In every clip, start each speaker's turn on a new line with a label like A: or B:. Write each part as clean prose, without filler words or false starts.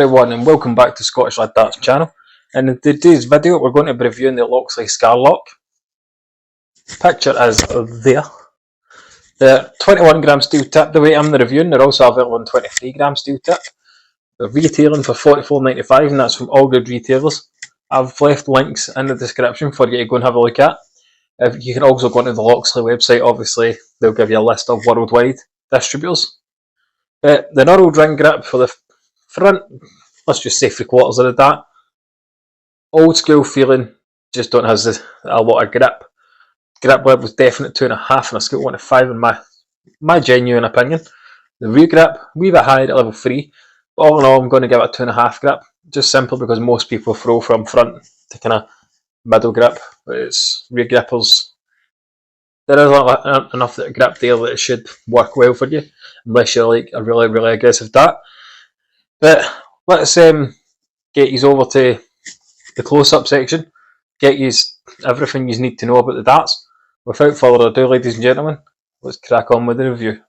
A: everyone and welcome back to Scottish Lad Darts channel, and in today's video we're going to be reviewing the Loxley Scarlock. Picture is there. The 21g steel tip, the way I'm reviewing, they're also available in 23g steel tip. They're retailing for $44.95 and that's from all good retailers. I've left links in the description for you to go and have a look at. You can also go onto the Loxley website, obviously they'll give you a list of worldwide distributors. The knurled ring grip for the front, let's just say 3/4 of the dart. Old school feeling, just don't have a lot of grip. Grip level was definite 2.5 on a scale of 1 to 5 in my genuine opinion. The rear grip, wee bit higher at level 3, but all in all I'm going to give it a 2.5 grip, just simply because most people throw from front to kind of middle grip, but it's rear grippers. There is enough that grip there that it should work well for you, unless you're like a really aggressive dart. But let's get you over to the close-up section, get you everything you need to know about the darts. Without further ado, ladies and gentlemen, let's crack on with the review.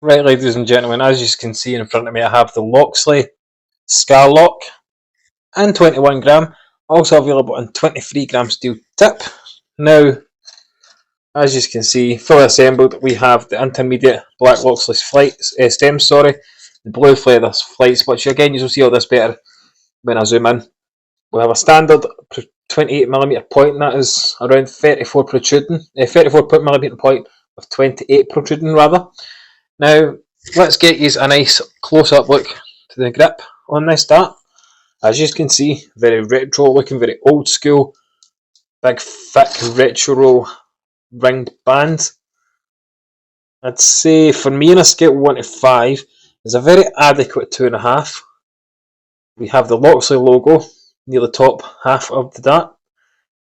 A: Right, ladies and gentlemen, as you can see in front of me, I have the Loxley Scarlock in 21g, also available in 23g steel tip. Now, as you can see, fully assembled, we have the intermediate black Loxley stems, the blue feather flights, which again you'll see all this better when I zoom in. We have a standard 28mm point, and that is around 34 protruding, 34mm point with 28 protruding rather. Now, let's get you a nice close-up look to the grip on this dart. As you can see, very retro looking, very old school, big thick retro ringed band. I'd say for me on a scale of 1 to 5 is a very adequate 2.5. We have the Loxley logo near the top half of the dart,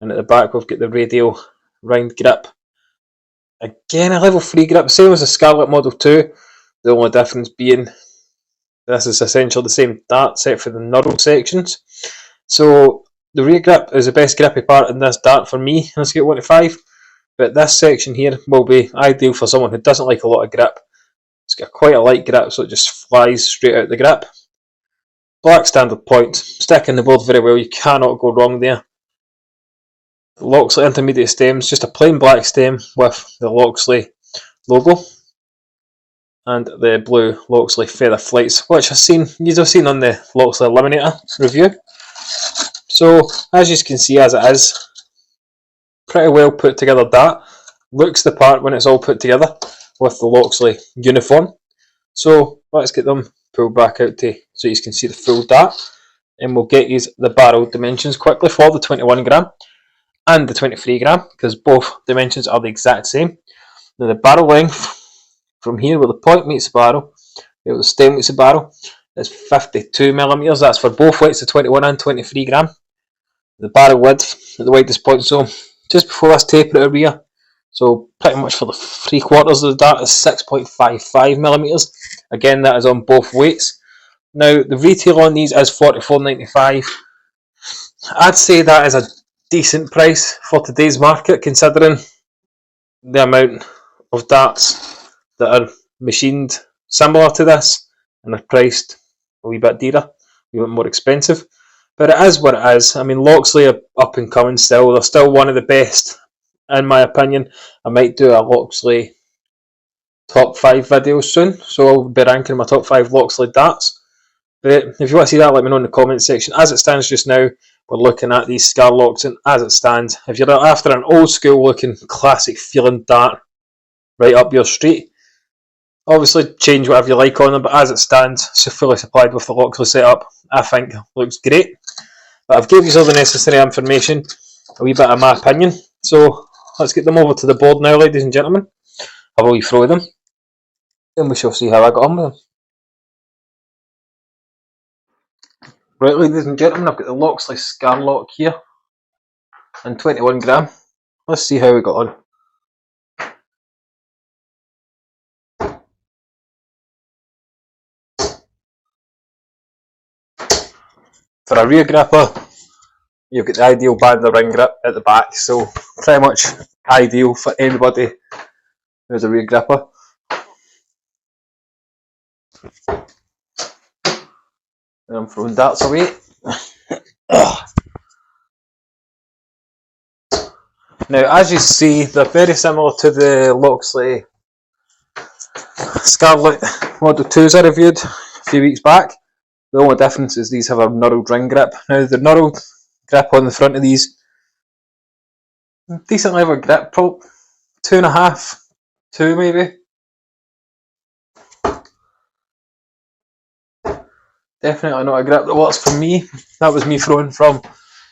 A: and at the back we've got the radial ringed grip. Again, a level 3 grip, same as the Scarlet Model 2, the only difference being this is essentially the same dart except for the knurled sections. So the rear grip is the best grippy part in this dart for me on a scale of 1 to 5, but this section here will be ideal for someone who doesn't like a lot of grip. It's got quite a light grip, so it just flies straight out the grip. Black standard point, sticking the board very well, you cannot go wrong there. The Loxley intermediate stems, just a plain black stem with the Loxley logo, and the blue Loxley feather flights, which you've seen on the Loxley Eliminator review. So as you can see, as it is, pretty well put together dart. Looks the part when it's all put together with the Loxley uniform. So let's get them pulled back out so you can see the full dart, and we'll get you the barrel dimensions quickly for the 21g and the 23g, because both dimensions are the exact same. Now the barrel length from here where the point meets the barrel, where the stem meets the barrel, is 52mm. That's for both weights, the 21 and 23g. The barrel width at the widest point, so just before this taper area, so pretty much for the 3/4 of the dart, is 6.55mm. Again, that is on both weights. Now the retail on these is $44.95. I'd say that is a decent price for today's market, considering the amount of darts that are machined similar to this and are priced a wee bit dearer, a wee bit more expensive. But it is what it is. I mean, Loxley are up and coming still. They're still one of the best, in my opinion. I might do a Loxley top 5 video soon, so I'll be ranking my top 5 Loxley darts. But if you want to see that, let me know in the comment section. As it stands just now, we're looking at these Scarlocks, and as it stands, if you're after an old school looking classic feeling dart right up your street, obviously change whatever you like on them, but as it stands, so fully supplied with the Loxley setup, I think looks great. But I've given you all the necessary information, a wee bit of my opinion, so let's get them over to the board now, ladies and gentlemen. Have a wee throw of them, and we shall see how I got on with them. Right, ladies and gentlemen, I've got the Loxley Scarlock here in 21g. Let's see how we got on. For a rear gripper, You've got the ideal band of ring grip at the back, so pretty much ideal for anybody who's a rear gripper. And I'm throwing darts away. Now, as you see, they're very similar to the Loxley Scarlet Model 2s I reviewed a few weeks back. The only difference is these have a knurled ring grip. Now, the knurled grip on the front of these, decent level grip, probably 2.5, 2 maybe. Definitely not a grip that works for me. That was me throwing from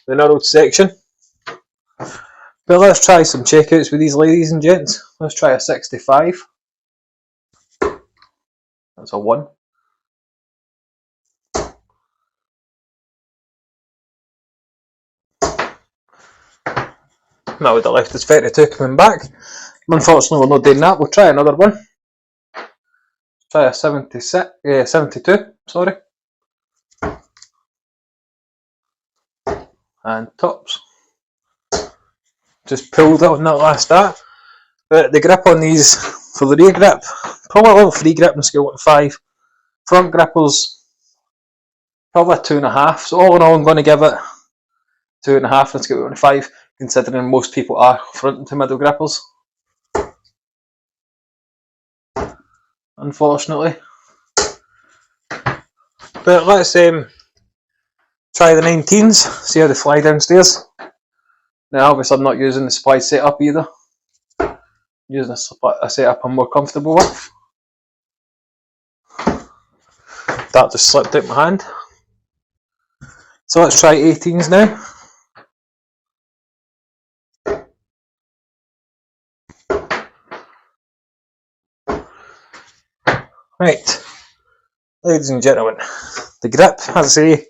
A: the knurled section. But let's try some checkouts with these, ladies and gents. Let's try a 65. That's a 1. That would have left us 32 coming back. Unfortunately, we're not doing that. We'll try another one. Try a 72, sorry. And tops. Just pulled it on that last start. But the grip on these, for the rear grip, probably a level 3 grip on scale 1 to 5. Front grippers, probably a 2.5. So all in all, I'm going to give it 2.5 on scale 1 to 5, considering most people are front to middle grippers. Unfortunately. But let's try the 19s, see how they fly downstairs. Now obviously I'm not using the supply setup either. I'm using a setup I'm more comfortable with. That just slipped out my hand. So let's try 18s now. Right, ladies and gentlemen, the grip, as I say,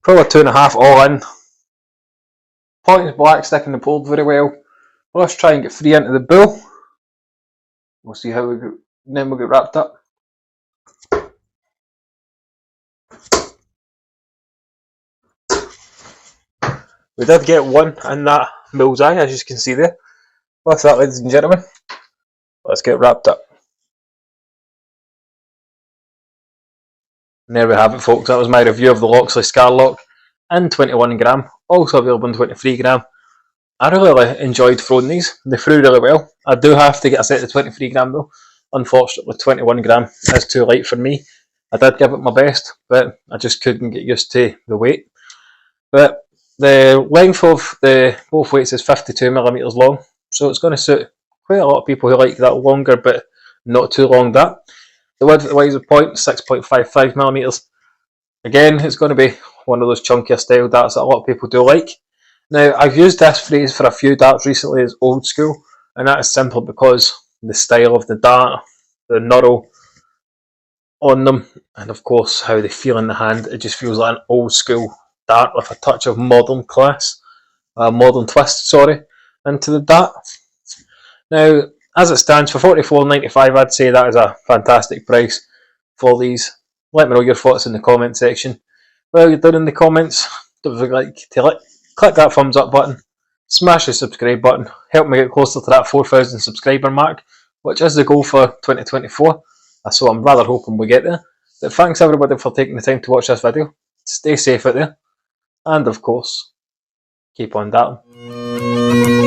A: probably 2.5 all in. Point is black, sticking the pole very well. Let's try and get 3 into the bull. We'll see how we go, then we'll get wrapped up. We did get 1 in that bullseye, as you can see there. With that, ladies and gentlemen, let's get wrapped up. And there we have it, folks. That was my review of the Loxley Scarlock in 21 gram, also available in 23 gram. I really enjoyed throwing these. They flew really well. I do have to get a set of 23 gram though. Unfortunately, 21 gram is too light for me. I did give it my best, but I just couldn't get used to the weight. But the length of the both weights is 52mm long, so it's going to suit quite a lot of people who like that longer but not too long that. The width of the wiser point, 6.55mm. Again, it's going to be one of those chunkier style darts that a lot of people do like. Now, I've used this phrase for a few darts recently as old school, and that is simply because the style of the dart, the knurl on them, and of course how they feel in the hand. It just feels like an old school dart with a touch of modern class, modern twist, sorry, into the dart. Now, as it stands, for $44.95, I'd say that is a fantastic price for these. Let me know your thoughts in the comment section. While you're down in the comments, don't forget to click that thumbs up button, smash the subscribe button, help me get closer to that 4,000 subscriber mark, which is the goal for 2024. So I'm rather hoping we get there. But thanks everybody for taking the time to watch this video. Stay safe out there, and of course, keep on darting.